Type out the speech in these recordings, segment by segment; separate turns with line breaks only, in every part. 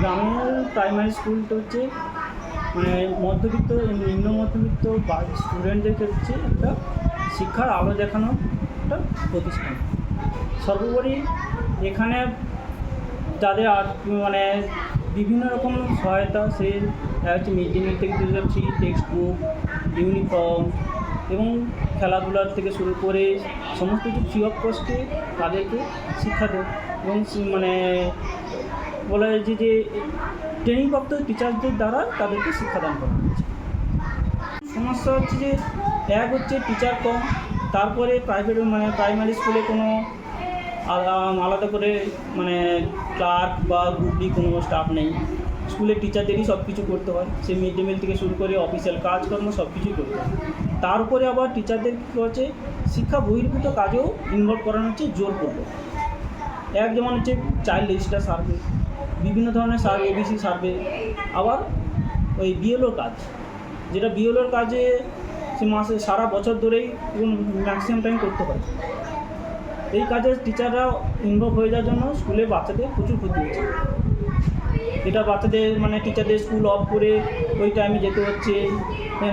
গ্রামের প্রাইমারি স্কুলটা হচ্ছে মানে মধ্যবিত্ত নিম্ন মধ্যবিত্ত বা স্টুডেন্টদের ক্ষেত্রে একটা শিক্ষার আলো দেখানো একটা প্রতিষ্ঠান। সর্বোপরি এখানে যাদের মানে বিভিন্ন রকম সহায়তা সে হচ্ছে মিড ডে মিল থেকে ফ্রি টেক্সট বুক, ইউনিফর্ম এবং খেলাধুলার থেকে শুরু করে সমস্ত কিছু ফ্রি অফ কস্টে তাদেরকে শিক্ষা দেয় এবং মানে বলা যায় যে ট্রেনিংপ্রাপ্ত টিচারদের দ্বারা তাদেরকে শিক্ষাদান করা হচ্ছে। সমস্যা হচ্ছে যে এক হচ্ছে টিচার কম, তারপরে প্রাইভেট মানে প্রাইমারি স্কুলে কোনো আলাদা করে মানে ক্লার্ক বা গ্রুপ ডি কোনো স্টাফ নেই। স্কুলের টিচারদেরই সব কিছু করতে হয়, সে মিড ডে মিল থেকে শুরু করে অফিসিয়াল কাজকর্ম সব কিছুই করতে হয়। তার উপরে আবার টিচারদের কী হচ্ছে শিক্ষা বহির্ভূত কাজেও ইনভলভ করানো হচ্ছে জোরপূর্বক। এক যেমন হচ্ছে চাইল্ড রেজিস্টার সার্ভে, বিভিন্ন ধরনের সার্ভে, ওবিসি সার্ভে, আবার ওই বিএলওর কাজ, যেটা বিএলওর কাজে সে মাসে সারা বছর ধরেই ম্যাক্সিমাম টাইম করতে হয়। এই কাজে টিচাররা ইনভলভ হয়ে যাওয়ার জন্য স্কুলে বাচ্চাদের প্রচুর ক্ষতি হচ্ছে। এটা বাচ্চাদের মানে টিচারদের স্কুল অফ করে ওই টাইমে যেতে হচ্ছে,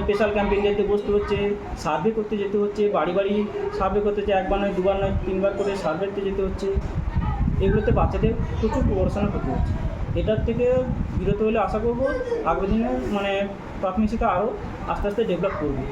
স্পেশাল ক্যাম্পেইন যেতে বসতে হচ্ছে, সার্ভে করতে যেতে হচ্ছে, বাড়ি বাড়ি সার্ভে করতে হচ্ছে, একবার নয় দুবার নয় তিনবার করে সার্ভেতে যেতে হচ্ছে। এগুলোতে বাচ্চাদের প্রচুর পড়াশোনা করতে হচ্ছে। এটার থেকে বিরত হলে আশা করব আগামী দিনে মানে প্রাথমিক শিক্ষা আরও আস্তে আস্তে ডেভেলপ করবে।